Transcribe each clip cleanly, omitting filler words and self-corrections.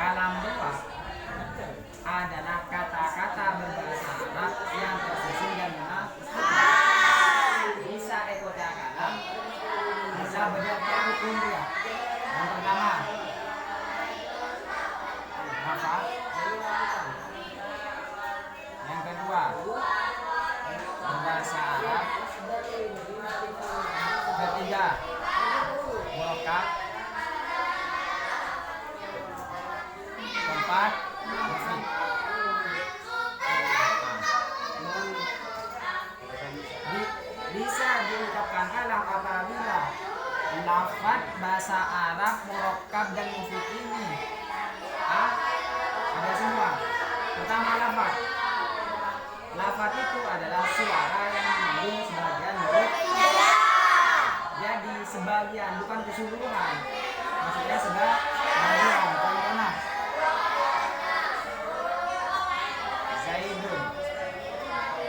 Kalam dua adalah kata-kata berbahasa Arab yang tersusun dan bisa ekota kalam, bisa berdasarkan hukum dia. Yang pertama, apa? Yang kedua, berbahasa Arab. Ketiga, murokkab. Keempat, mufid. Bisa diucapkan kalam apabila lafaz bahasa Arab murokkab dan mufid ini ada semua. Pertama, lafaz itu adalah suara yang mengandung sebagian huruf. Jadi sebagian, bukan keseluruhan. Maksudnya sebagian. Contohnya Zaidun.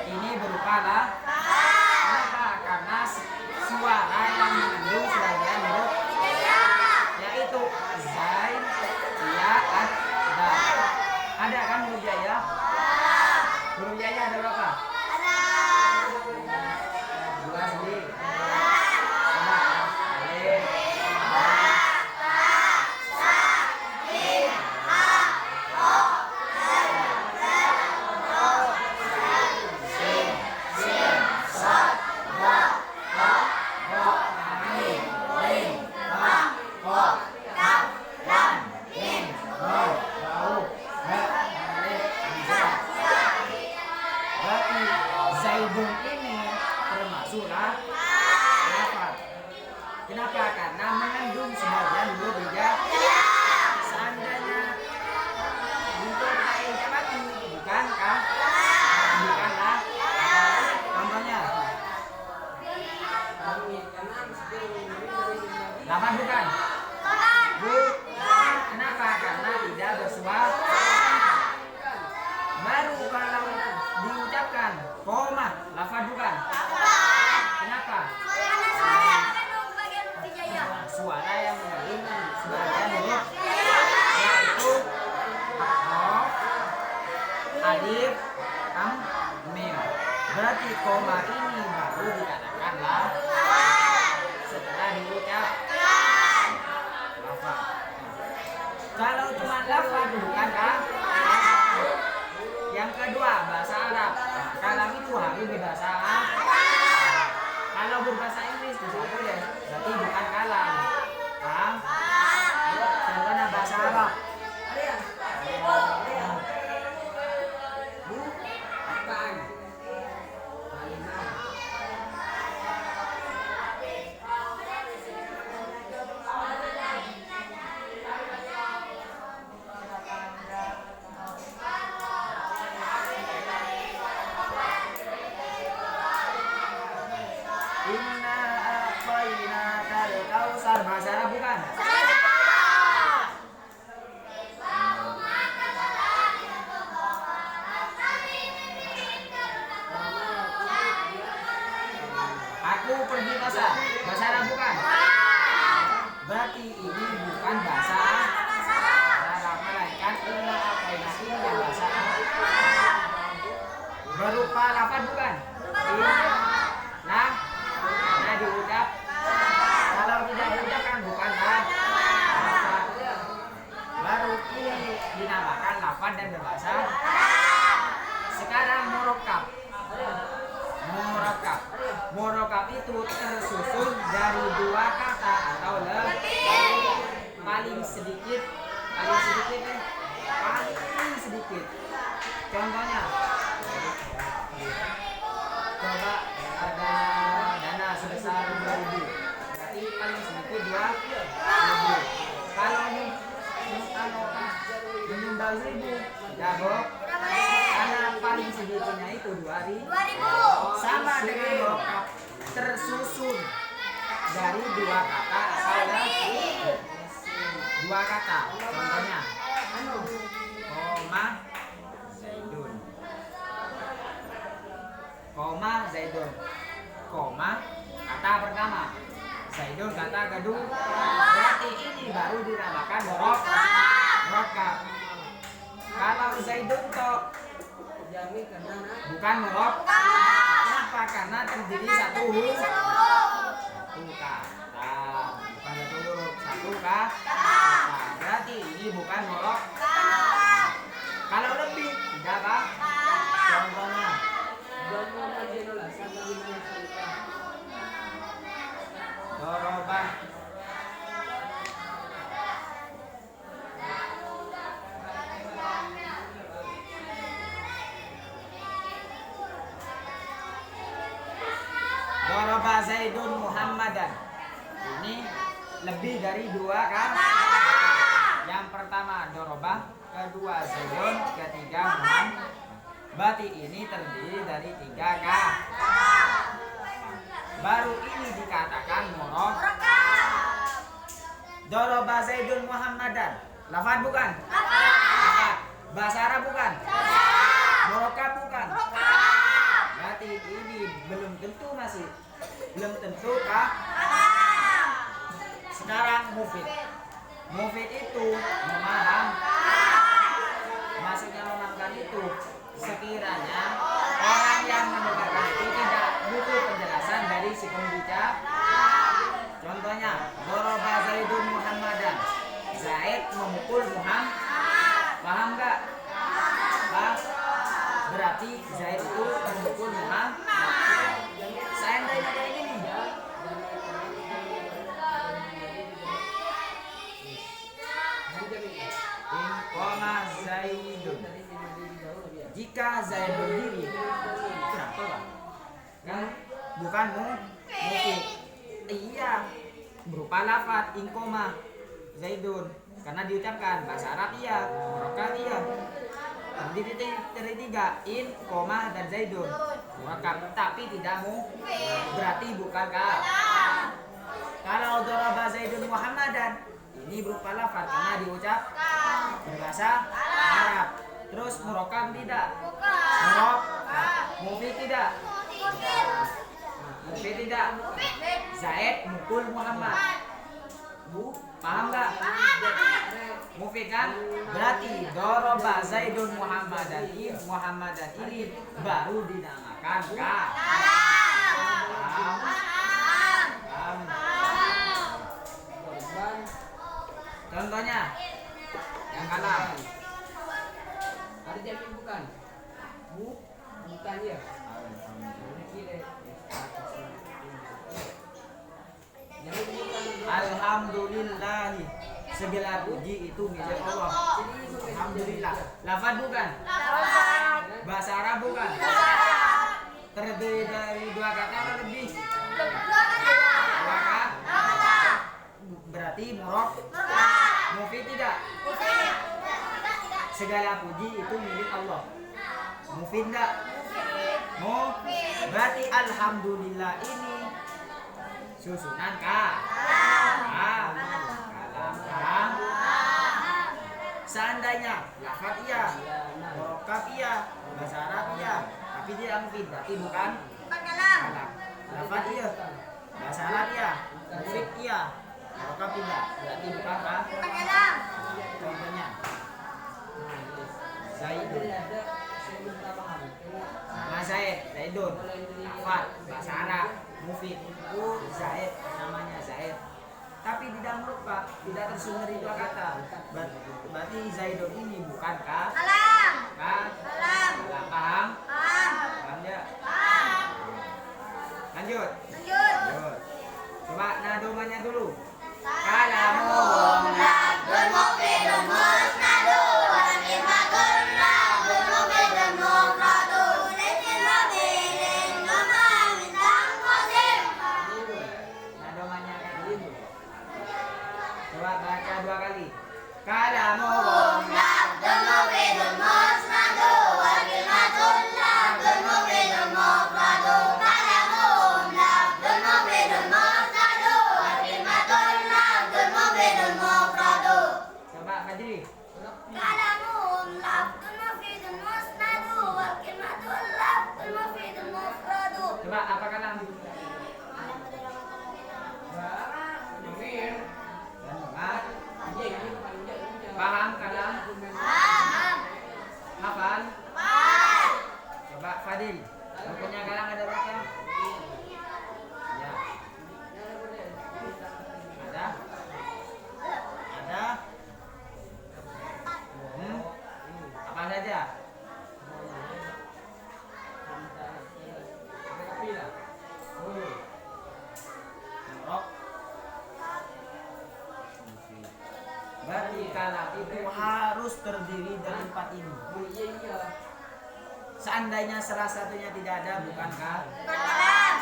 Ini berupa kenapa? Karena suara yang mengandung sebagian huruf, yaitu Zaid, ya, ada. Ada kan huruf ya? Huruf ya ada berapa? Dua sendiri. Zaidun ini termasuklah lafaz. Kenapa? Karena mengandung sebagian huruf hija. Seandainya untuk lainnya mati, bukankah? Bukanlah. Contohnya, lafaz bukan. Kenapa? Karena tidak bersuara. Baru kalau diucapkan koma, lafaz bukan. Kenapa? Suara yang mengandung sebagian huruf, yaitu alif, mim. Berarti koma ini baru dikatakan setelah diucapkan lafaz. Kalau cuma lafaz bukankah? Yang kedua, bahasa Arab. Kalam itu harus berbahasa Arab. Kalau berbahasa Inggris bisa boleh, berarti bukan kalam. Paham? Contohnya bahasa Arab. Inna a'tainakal kautsar, bahasa Arab bukan? Aku pergi pasar, bahasa Arab bukan? Berarti ini bukan bahasa Arab, melainkan inna a'tainakal ini yang bahasa Arab. Berupa lafaz bukan? Diucap. Kalau tidak diucapkan bukanlah lafaz. Baru ini dinamakan lafaz dan berbahasa. Sekarang murokkab. Murokkab itu tersusun dari dua kata atau lebih. Paling sedikit. Contohnya, coba ada dana sebesar 2.000, berarti paling sedikit 2.000. Kalau menyumbang 1.000 tidak boh, karena paling sedikitnya itu 2.000. Sama dengan murokkab, tersusun dari dua kata atau dua kata. Contohnya, Zaidun, kata pertama, Zaidun kata kedua. Berarti ini baru dinamakan murokkab. Bukan murok. Kenapa? Karena terdiri satu huruf. Satu kata. Bukan satu huruf. Satu kata. Berarti ini bukan murok. Kalau lebih tidak Pak? Contohnya. Doroba. Doroba Zaidun Muhammadan. Ini lebih dari dua kan? Yang pertama doroba, kedua Zaidun, ketiga Muhammad. Berarti ini terdiri dari tiga kata. Baru ini dikatakan murok. Doroba Zaidun Muhammadan. Lafaz bukan? Lafaz. Bahasa Arab bukan? Murokab bukan? Berarti ini belum tentu masih. Belum tentu kah? Sekarang mufid. Mufid itu memaham. Maksudnya memahamkan itu sekiranya orang yang mendengarkan itu tidak butuh penjelasan dari si pembicara. Contohnya, doroba Zaidun Muhammadan. Zaid memukul Muhammad. Paham nggak? Paham? Berarti Zaid itu memukul Muhammad. Seandainya kayak gini. Inkoma Zaidun. Jika Zaid berdiri, kenapa Pak? Kan bukan mufid. Iya, berupa lafaz inkoma Zaidun. Karena diucapkan bahasa Arab iya, murokab iya. Terdiri dari tiga, in, koma, dan Zaidun. Murokab, tapi tidak berarti bukan kah? Kalau doroba Zaidun Muhammadan, ini berupa lafaz karena diucap berbahasa Arab. Terus murokab tidak? Mufid tidak? Mufid tidak? Zaid mukul Muhammad. Paham nggak? Mufid kan? Berarti doroba Zaidun Muhammadan ini baru dinamakan kah? Paham? Contohnya yang kalah. Ada jamin bukan? Bukan ya. Alhamdulillahi. Segala puji itu milik Allah. Alhamdulillah. Lafaz bukan? Bahasa Arab bukan? Terdiri dari dua kata atau lebih? Dua kata. Berarti murok. Mufid tidak? Segala puji itu milik Allah. Mufid enggak? Berarti alhamdulillah ini susunan kah? Kalam. Seandainya lafaz iya, murokab iya, bahasa Arab iya, tapi dia mufid, berarti bukan kalam. Lafaz iya, bahasa Arab iya, mufid iya, murokab tidak, berarti bukan kalam. Contohnya Zaidun. Nama Zaidun. Lafaz bahasa Arab, mufid. Zaid, namanya Zaid. Tapi tidak merupakan, tidak tersusun dari dua kata. Berarti Zaidun ini bukan kah? Kalam. Paham? Paham ya? Lanjut. Coba nadomanya dulu. Kalamuhum labdun mufidun musnadu wal kalimatul labdun mufidun mufradun litin mabilin wa ma min tanqasim. Nadomanya kayak gitu. Coba baca dua kali. Kalamuhum labdun mufidun musnadu wal kalimatul labdun mufidun mufradun. Kalamuhum labdun mufidun musnadu wal kalimatul labdun mufidun mufradun. Coba Fajri. Kalamuhum labdun mufidun musnadu wal kalimatul labdun mufidun mufradun. Coba apa kalam? Paham kalam? Paham. Hafal? Pak Fadil. Rukunnya kalang ada berapa? Ya. Ada? Ada? Apa saja? Rok. Berarti kalam itu harus terdiri dari 4 ini. Iya. Seandainya salah satunya tidak ada, bukankah? Kalam.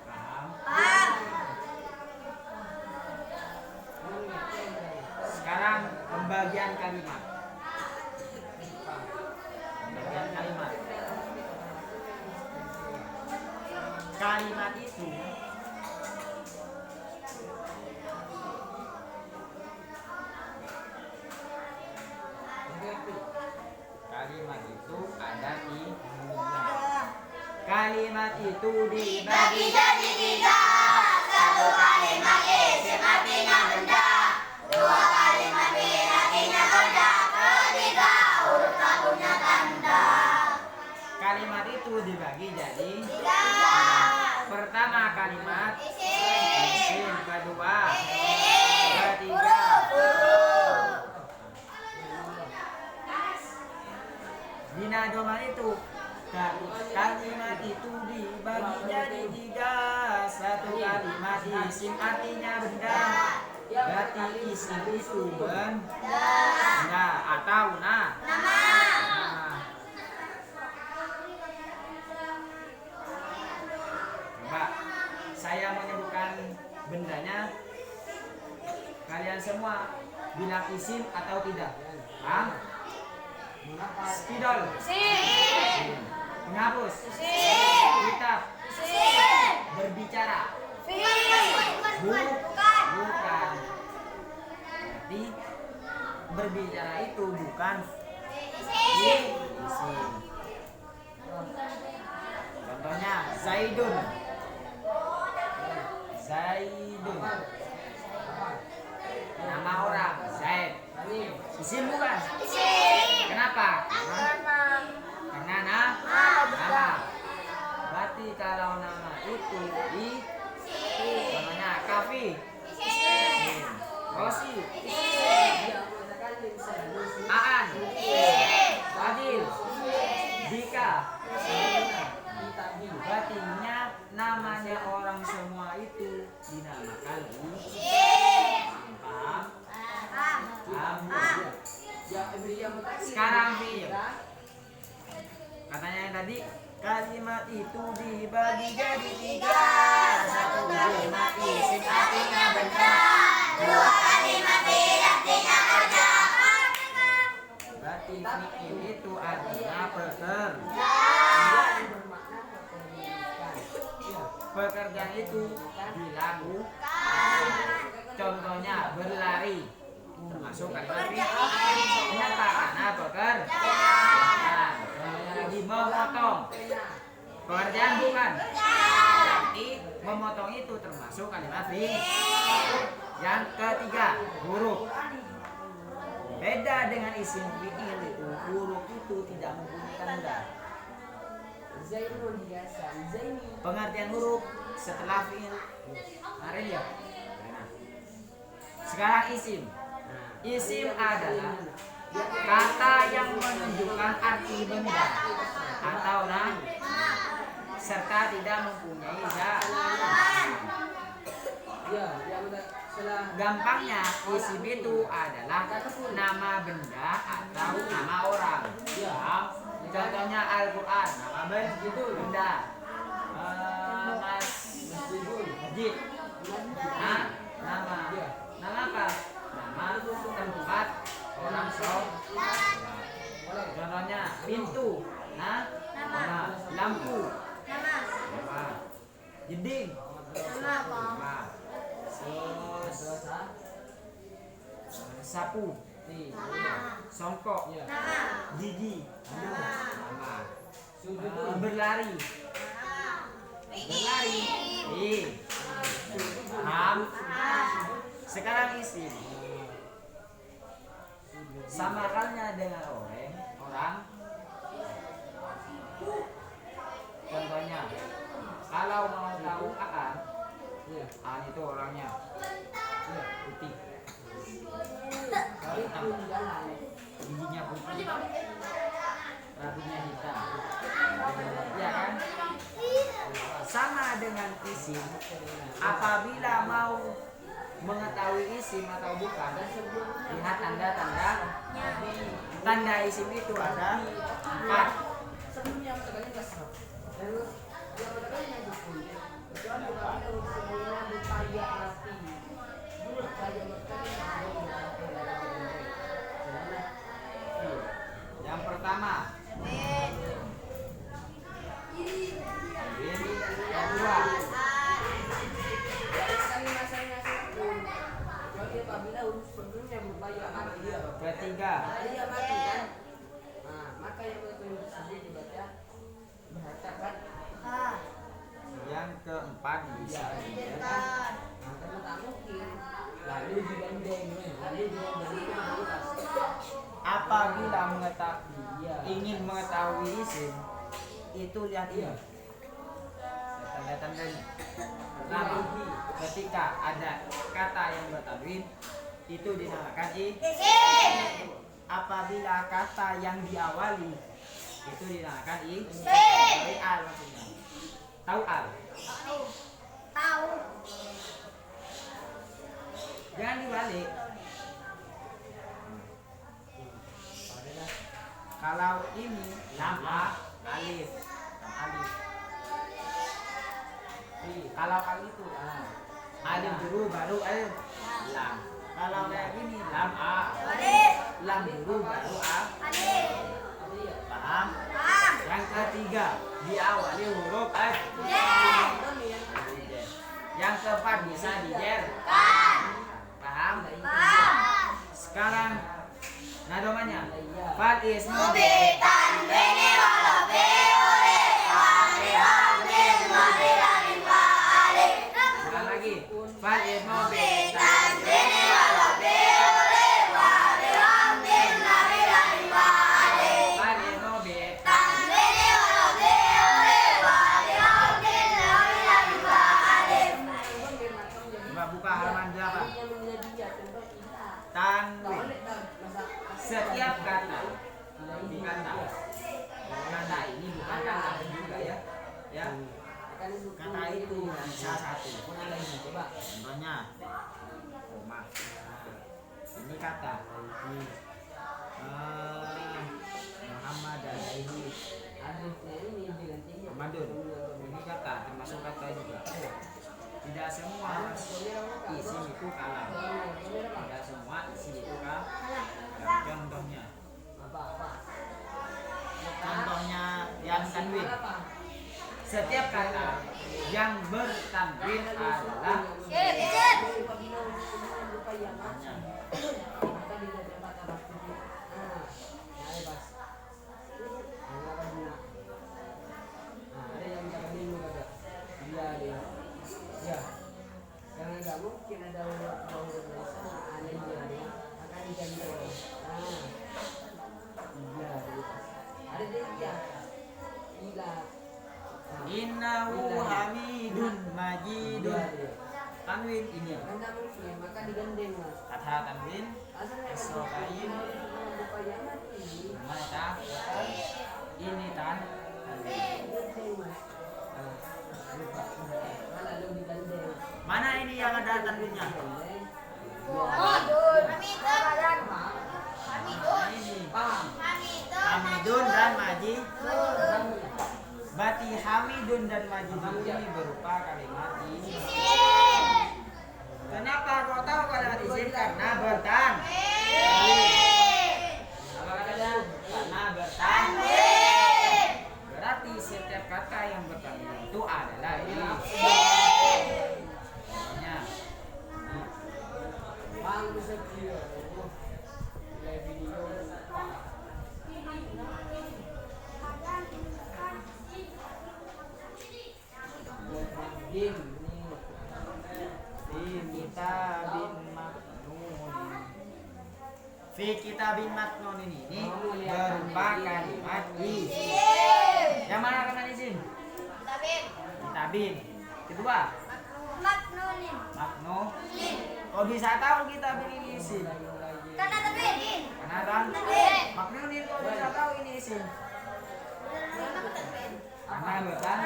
Paham? Sekarang pembagian kalimat. Pembagian kalimat. Kalimat itu ada di kalimat itu dibagi Jadi 3. Satu kalimat isim artinya benda. 2 kalimat fi'il artinya kerja. 3 huruf satunya tanda. kalimat itu dibagi jadi 3. pertama kalimat Isim. kedua Fi'il. ketiga Huruf. Binadoman itu kalimat itu dibagi jadi 3. Satu kalimat isim artinya benda. Berarti isim itu benda atau Nama. Coba saya menyebutkan bendanya, kalian semua bilang isim atau tidak. Paham? Spidol, Isim. penghapus, Isim. kitab, Isim. berbicara, Fi'il. bukan. Bukan. Berarti berbicara itu bukan Isim. isim. Contohnya Zaidun. Zaidun. Nama orang Zaid. Isim bukan? Isim. Kenapa? Karena nama. Berarti kalau nama itu namanya Kafi, Isim. Rosi, Isim. Aan, Isim. Adil, Dika. Isim. Berarti namanya orang semua itu dinamakan Isim. Paham? Paham. Paham? Sekarang fi'il. Katanya yang tadi kalimat itu dibagi jadi 3. Satu kalimat isim artinya benda. 2 kalimat fi'il artinya kerja. Berarti fi'il itu artinya pekerja. Pekerjaan itu dilakukan. Contohnya berlari, termasuk kalimat fi'il. Kenapa? Karena pekerjaan. Contohnya lagi memotong. Pekerjaan bukan. Berarti memotong itu termasuk kalimat fi'il. Yang ketiga, huruf. Beda dengan isim fi'il itu, huruf itu tidak mempunyai tanda. Pengertian huruf setelah fi'il. Mari lihat. Sekarang isim. Isim adalah kata yang menunjukkan arti benda atau nama serta tidak mempunyai zat. Gampangnya isim itu adalah nama benda atau nama orang. Contohnya Al-Quran, nama benda. Masjid, nama apa? Nama tempat orang sholat. Contohnya pintu, nama lampu, nama dinding, nama sapu, songkok, gigi, nama berlari, paham? Sekarang isim sama halnya dengan orang Kalau mau tahu Aan, Iya. Aan itu orangnya Iya. putih, Tapi itu di dalam. giginya putih, rambutnya hitam. Ya kan? Sama dengan isim. Apabila mau mengetahui isim atau bukan, lihat tanda-tanda. Tanda isim itu ada 4. Sebelumnya katakannya nggak serap. Lalu yang katakannya buku. Kecuali kalau sebelumnya berkaya hati. Dulu kaya Yang pertama, yang kedua, apabila sebelumnya berkaya hati ketiga, dia mati kan. Nah, maka yang tersebut dibaca mengatakan yang keempat bisa nah, karena tak mungkin lalu digandeng apabila ingin mengetahui isim itu lihat ini tanda-tandanya. Pertama, ketika ada kata yang bertanwin itu dinamakan isim. Apabila kata yang diawali itu dinamakan isim. Dari al maksudnya. Tahu al? Tahu. Jangan dibalik. Kalau ini lam a alif, lam alif. Kalau kali itu alif dulu baru alif lam. Kalau kayak gini lam a Alif. lam dulu baru a. Alif. Paham? Paham. Yang ketiga diawali huruf f. Yang keempat bisa dijer. Paham? Paham. Sekarang nadomanya fal ismu Mubitan bini walau biure wali hamdin madilanin wa alif. Ulang lagi fal ismu Mubitan bini walau biure wali hamdin madilanin wa alif. fal ismu Tan bini walau biure wali hamdin madilanin wa alif. Coba buka halaman 8. Tanwin. Setiap kata di kata ini bukan kata juga ya. Ya. Kata itu bisa satu. Coba. Contohnya koma. Ini kata Muhammad alaihi Muhammadun. Ini kata termasuk kata juga. Tidak semua isim itu kalam. Tidak semua isim itu kalam. Contohnya, contohnya yang tanwin. Setiap kata yang bertanwin adalah karena nggak mungkin ada orang anehnya akan digandeng. Iya, ada dia. Ila. innahu hamidun majidun. Tanwin ini Karena mungkin maka digandeng mas. kata tanwin Asalnya Sokain. supaya mati. mata ini Digandeng mas. Lupa. Lalu digandeng. mana ini yang ada tanwinnya? Hamidun. Hamidun. Hamidun. Ini Paham? Hamidun dan Majid. Berarti Hamidun dan Majid ini berupa kalimat ini. Kenapa kau tahu kalimat isim? Karena bertan. Apa katanya? Karena bertan. Berarti setiap kata yang bertanwin itu adalah ini. Contohnya, Bang Setia. Live video. Dim Fi kitabin maknun ini berupa kalimat isim. Yang mana kalimat isim? Tabib. kata bin. Kedua, Maknunin. makno. Kok bisa tahu kita bin ini isim? Karena tebin. Karena kan maknunin kok bisa tahu ini isim? Karena bukan.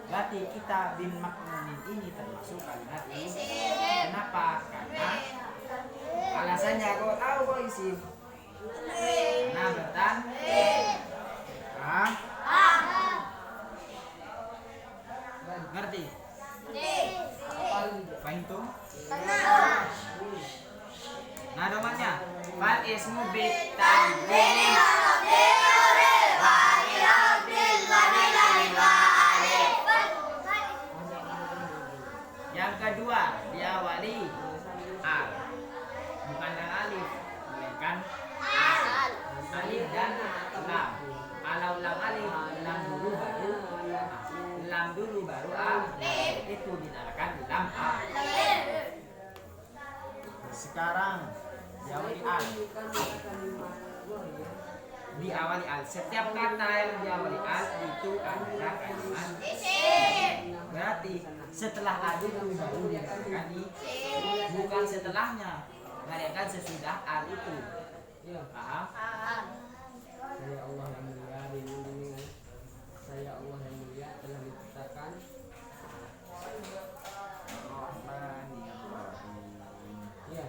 Berarti kita bin maknunin ini termasuk kalimat isim. Kenapa? Karena alasannya kau tahu kok isim. Karena bertan. Ngerti? Fahim tuh? Nah domannya fal ismu bitanwini yang kedua diawali al, bukan dengan alif melainkan al. Alif dan lam. Kalau lam alif, lam dulu baru al. Itu dinamakan lam al. Sekarang diawali al. Diawali al. Setiap kata yang diawali al itu adalah kalimat isim. Berarti setelah al itu baru dinamakan isim, bukan setelahnya, melainkan sesudah al itu. Paham? Saya Allah yang mulia dengan saya Allah yang mulia telah diciptakan ya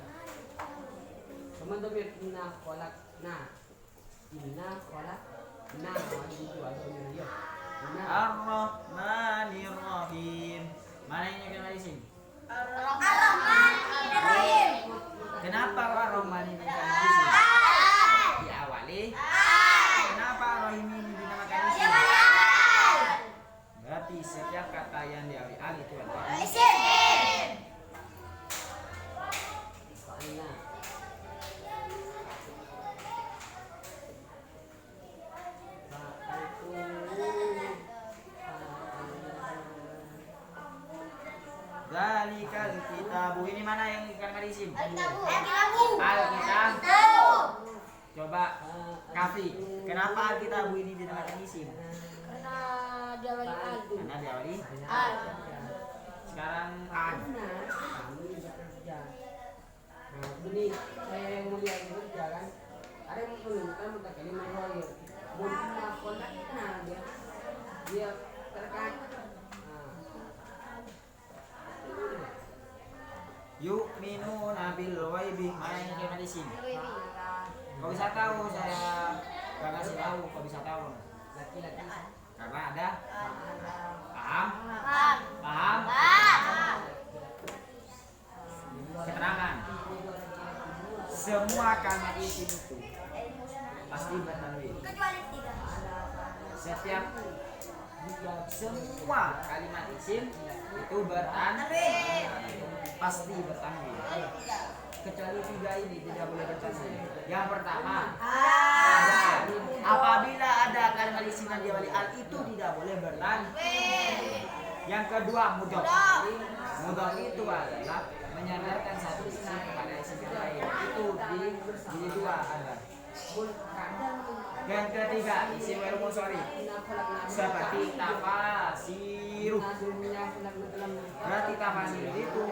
teman-teman inna kholak nah itu ada ya Ar-Rahmanir Rahim. Mana ini kena di sini? Ar-Rahmanir-Rahim. Kenapa Ar-Rahman ini kena di sini? Diawali. Kenapa Ar-Rahim ini dinamakan isim? Berarti setiap kata yang diawali al itu adalah Isim. soalnya Zalikal kitabu. Ini mana yang kena di isim? Al-Kitabu. Al-Kitab. Coba Kafi. Kenapa Al-Kitabu ini dinamakan isim? Karena diawali al. Karena diawali. Al. Sekarang an. kami bekerja. Nah, ini saya yang mulia yang bekerja kan. Ada yang menunjukkan mutakalim al-wahir. Munna kholakna dia terkait. Yu'minuna bil ghaibi. Mana yang kena di sini? Kau bisa tahu saya gak kasih tahu, kau bisa tahu. Laki-laki Karena ada paham? Paham. Paham? Keterangan. Semua kalimat isim itu pasti bertanwin. Kecuali tiga. Setiap semua kalimat isim itu bertanwin. Pasti bertanwin. Kecuali tiga ini tidak boleh bertanwin. Yang pertama ada apabila ada kalimat isim yang diawali al itu tidak boleh bertanwin. Yang kedua mudhof. Mudhof itu adalah menyandarkan satu isim kepada isim yang lain. Itu di dua ada. Yang ketiga isim wal munsharif seperti tafasiru. Berarti tafasiru itu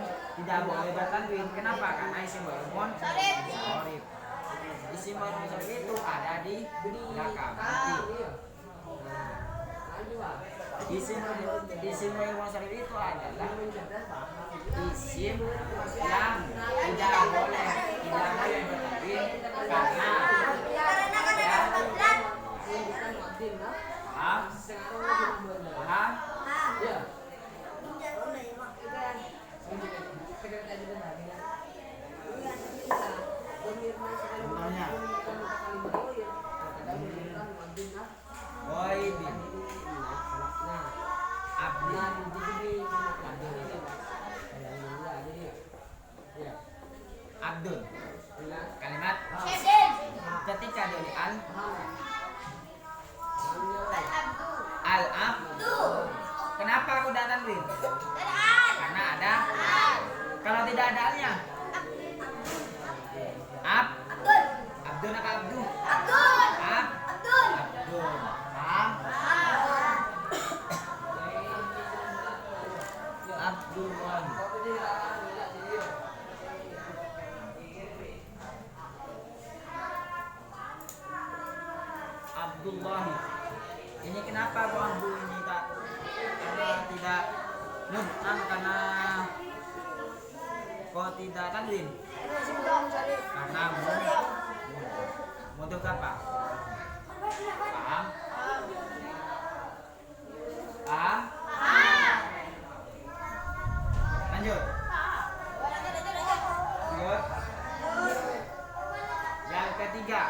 tidak boleh bertanwin. Kenapa? Karena isim wal munsharif. Isim wal munsharif itu ada di belakang. Isim wal munsharif itu adalah isim yang tidak boleh bertanwin karena paham? Paham? Contohnya Ghaibin, Abdin, Abdun. Kalimat ketika dari al-abdu. Kenapa aku tidak tanwin? Karena ada. Kalau tidak ada alnya, abdun apa abdu? Abdun. Paham? Abdullahi. Ini kenapa kok Abdul ini tak karena tidak karena kok tidak tanwin? Karena untuk apa? Paham? Paham? Lanjut. Lanjut. Yang ketiga,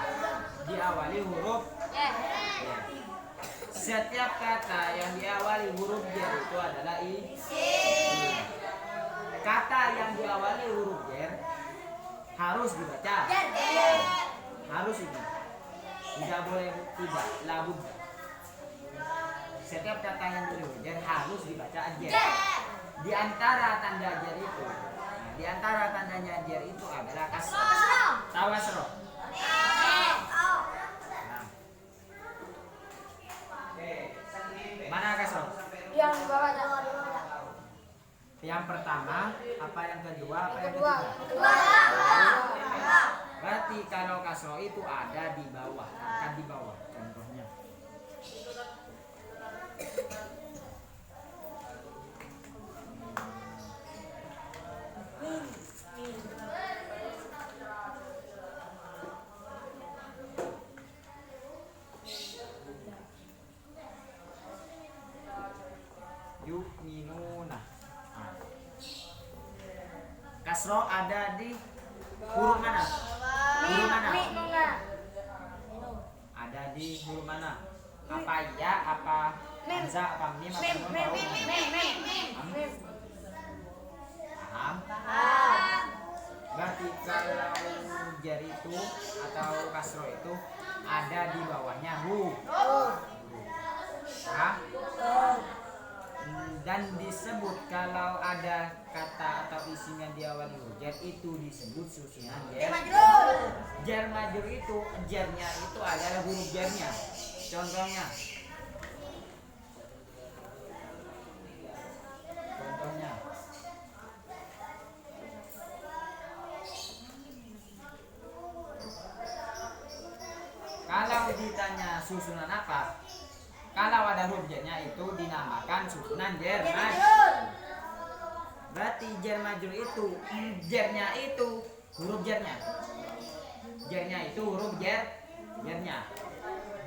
diawali huruf ya. Setiap kata yang diawali huruf jar itu adalah isim. Kata yang diawali huruf jar harus dibaca. Harus ini. Tidak boleh tidak, labud. Setiap kata yang huruf jar harus dibaca jar. Di antara tanda jar itu, di antara tandanya jar itu adalah kasroh. Tahu kasroh? Mana kasroh? Yang di bawah. Yang pertama, apa yang kedua, apa yang Kedua. ketiga? Berarti kalau kasroh itu ada di bawah, akan di bawah. Contohnya. Yu'minuna. Kasroh ada di huruf mana? Huruf mana? Ada di huruf mana? Apa ya? Apa hamzah? Apa mim? Apa nun? Paham? Berarti kalau jar itu atau kasroh itu ada di bawahnya huruf. Paham? Dan disebut kalau ada kata atau isim yang diawali huruf jar itu disebut susunan jar majrur itu jarnya itu adalah huruf jarnya. Contohnya kalau ditanya susunan apa, kalau ada huruf jarnya itu dinamakan susunan jar majrur. Berarti jar majrur itu jarnya itu huruf jarnya. Jarnya itu huruf jarnya.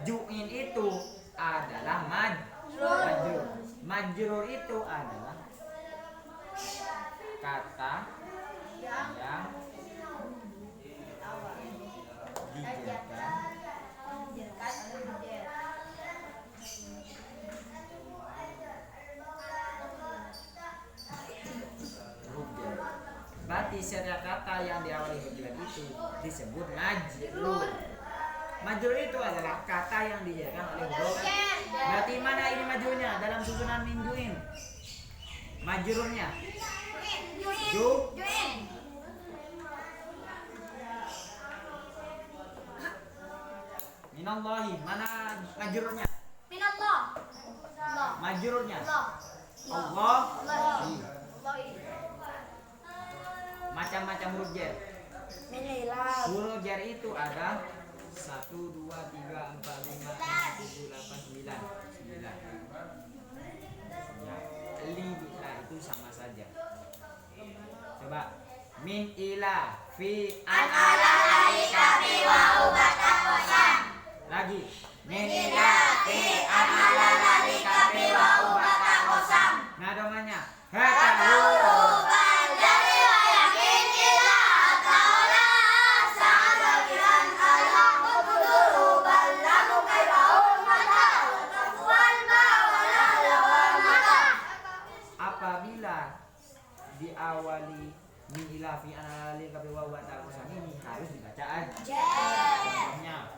Ju'in itu adalah majrur. Majrur itu adalah kata yang dijarkan berarti setiap kata yang diawali huruf jar itu disebut majrur. Majrur itu adalah kata yang dijarkan oleh huruf. Berarti mana ini majrurnya dalam susunan minjuin? Majrurnya ju'in. Minallahi, mana majrurnya? Minallah. Majrurnya Allah. Allah. Macam-macam huruf jar. Huruf jar itu ada 1, 2, 3, 4, 5, 6, 7, 8, 9. 9. Ya, ila itu sama saja. Coba min ila fi an ala alika fi wa ubata qasam. Lagi min ila fi an ala alika fi wa ubata qasam. Nah domannya hatahu diawali min ila fi an alika fi wa ubata qasam ini harus dibaca aja. Contohnya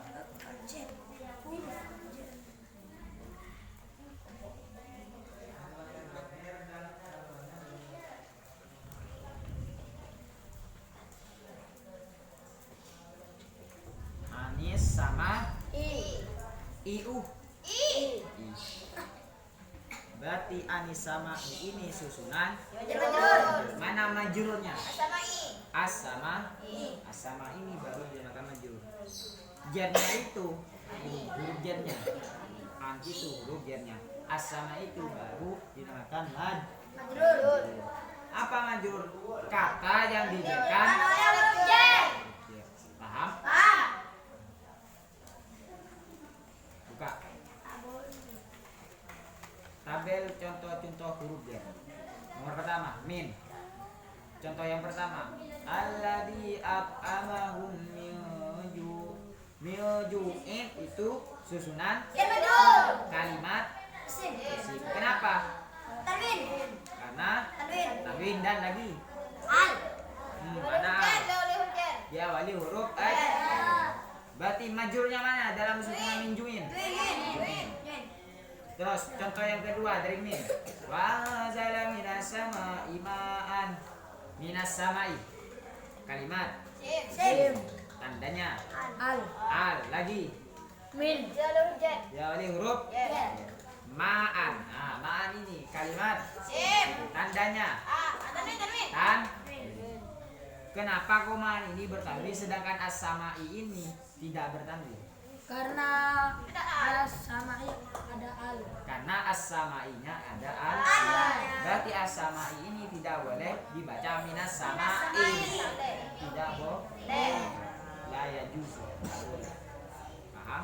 Anis sama iu. Berarti Anis sama i ini susunan mana majrurnya? As sama ini baru dinamakan majrur. Jarnya itu huruf jernya. An itu huruf jernya. As-sama itu baru dinamakan mad. Majrur. Apa majrur? Kata yang dijerkan. Paham? Buka. Tabel contoh-contoh huruf jer. Nomor pertama, min. Contoh yang pertama, alladzi at'amahum min ju'in itu susunan kalimat isim. Kenapa? Karena tanwin dan lagi mana diawali huruf berarti majurnya mana dalam susunan min ju'in? Terus contoh yang kedua dari min, wa zala minas sama'i ma'an. Minas samai kalimat tandanya al lagi Min. diawali huruf ma'an. Nah, ma'an ini kalimat tandanya tan. Kenapa koma ini bertanwin sedangkan as-sama'i ini tidak bertanwin? Karena as-sama'i ada al. Karena as-sama'inya ada al. Berarti as-sama'i ini tidak boleh dibaca minas sama'i. Tidak boleh. La yajuz. Paham?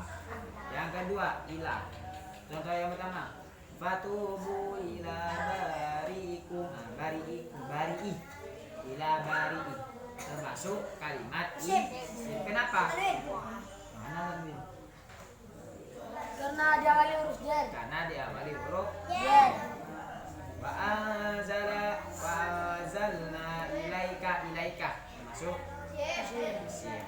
Yang kedua, ilah. Contoh yang pertama, fatubu ila bari'ikum. Bari'i. Ila bari'i. Termasuk kalimat isim. Kenapa? Mana Min? Karena diawali huruf jar. Karena diawali huruf Jar. wa anzalna ilaika termasuk isim.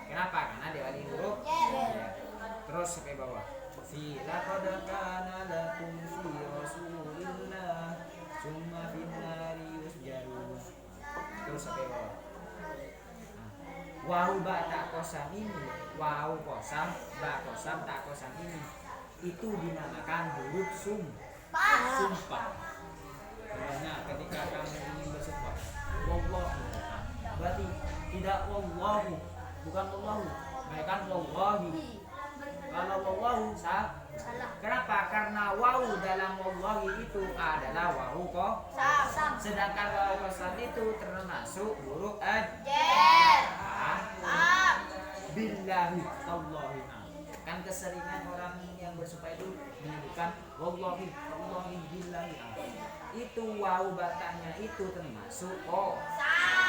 Kenapa? Karena diawali huruf jar. Terus sampai bawah. Fi laqad kana lakum fi rasulillah summa fin nari yusjarun. Terus sampai bawah. Wau ba tak kosam ini, wau kosam ba kosam tak kosam ini itu dinamakan huruf sumpah. Sebenarnya ketika kamu ingin bersumpah, wallahu, berarti tidak wallahu, bukan wallahu, mereka wallahi. Kalau wallahu salah. Kenapa? Karena wau dalam wallahi itu adalah wau kosam. Sedangkan wau kosam itu termasuk huruf billahi tallahi. Kan keseringan orang yang bersumpah itu menyebutkan wallahi tallahi billahi. Itu wau batanya itu termasuk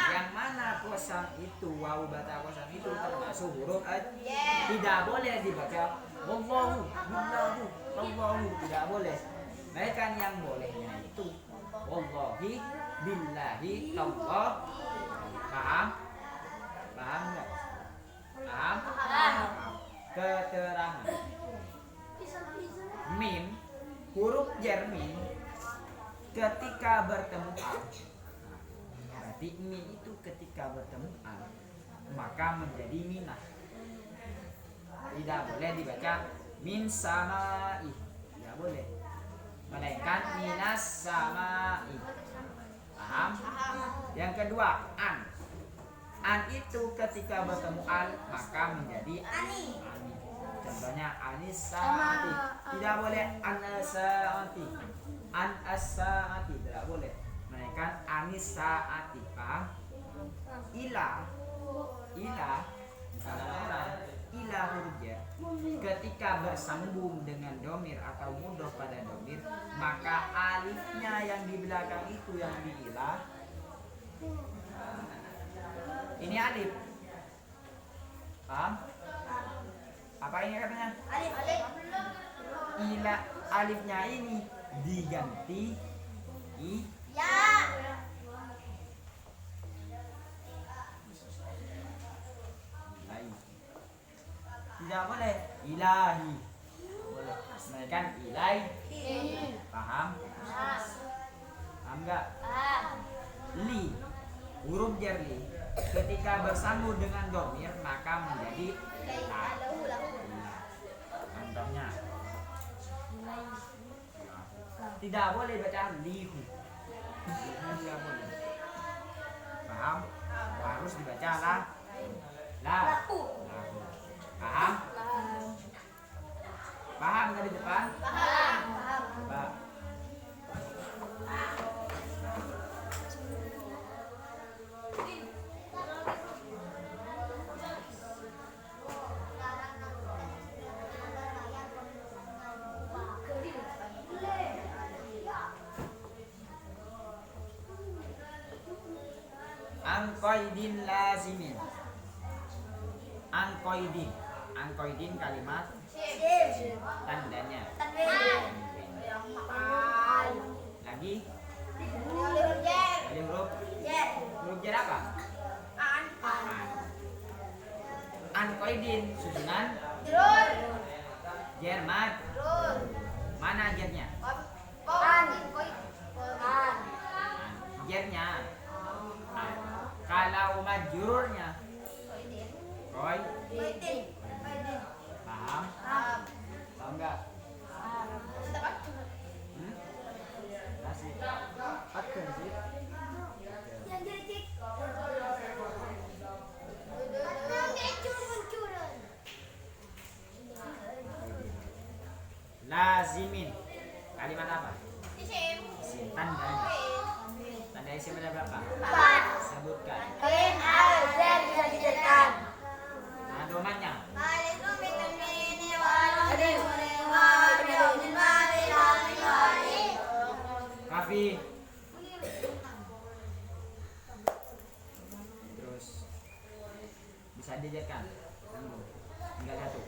yang mana kosam itu wau bata kosam itu termasuk huruf tidak boleh dibaca wallahu billahi tallahi, tidak boleh. Mereka yang bolehnya itu wallahi billahi tallahi. Paham? Paham enggak? Paham? Keterangan min, huruf jar min ketika bertemu al. Berarti min itu ketika bertemu al maka menjadi minah. Tidak boleh dibaca min samai, tidak boleh, melainkan minas samai. Paham? Yang kedua, an itu ketika bertemu al maka menjadi ani. Contohnya anissaati, tidak boleh anasaati, anasaati tidak boleh, melainkan anissaati. Paham? Ilah misalnya orang ilah huruf jar ketika bersambung dengan domir atau mudhof pada domir maka alifnya yang di belakang itu yang diilah. Ini alif. Paham? Apa ini katanya? Ilah alifnya ini diganti tidak boleh ilahi, boleh, melainkan ilaihi. Paham? Paham enggak? Li, huruf jar li ketika bersambung dengan domir maka menjadi la. Contohnya tidak boleh baca lihu, tidak boleh. Paham? Harus dibaca la. Paham? qaidin lazimin. An qaidin kalimat tandanya. Lagi dari huruf jar apa? An qaidin susunan jar mad. Mana jarnya? Jarnya. Kalau majrurnya Roy, paham? Paham nggak? Kasih. Pakai sih. Lazimin. Kalimat apa? Isim. Tanda. Tanda isim ada berapa? 4. Sebutkan. Nah, domannya. Kafi. Terus bisa dijelaskan. Tinggal satu.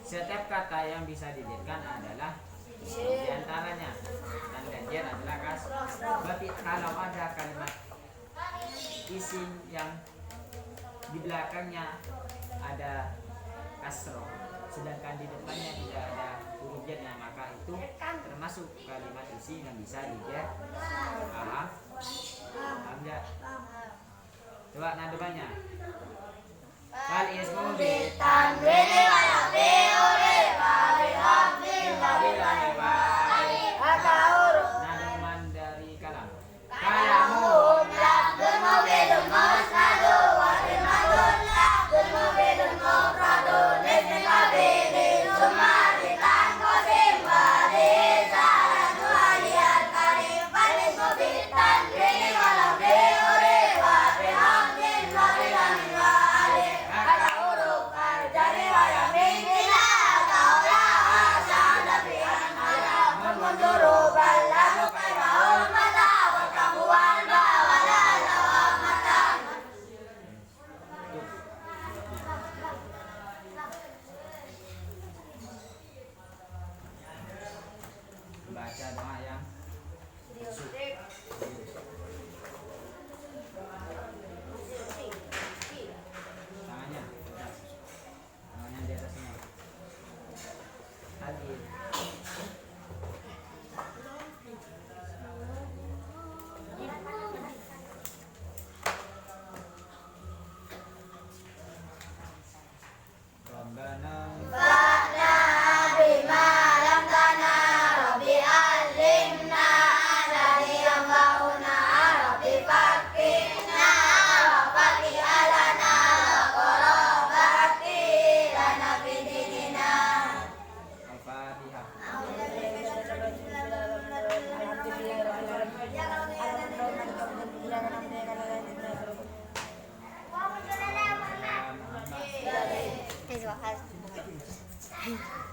Setiap kata yang bisa dijelaskan adalah di antaranya tanda jar adalah kas. Berarti kalau ada kalimat isim yang di belakangnya ada kasroh, sedangkan di depannya tidak ada huruf jarnya, maka itu termasuk kalimat isim yang bisa dijar. Paham? Paham nggak? Coba nadepannya. Fal ismu bitanwini wala bi'uri wa bi'abdin wa bilani wa nademan dari kalam. Kalamu lafdun mubidun musnadu wa bilmadun lafdun mubidun mufradun ismi qabidin summa bitan qasim wa lisanatu aliyat karim. Fal ismu bitanwini wala bi'uri wa bi'abdin wa bilani wa baca doa yang tangannya di atasnya hadir. Terima kasih.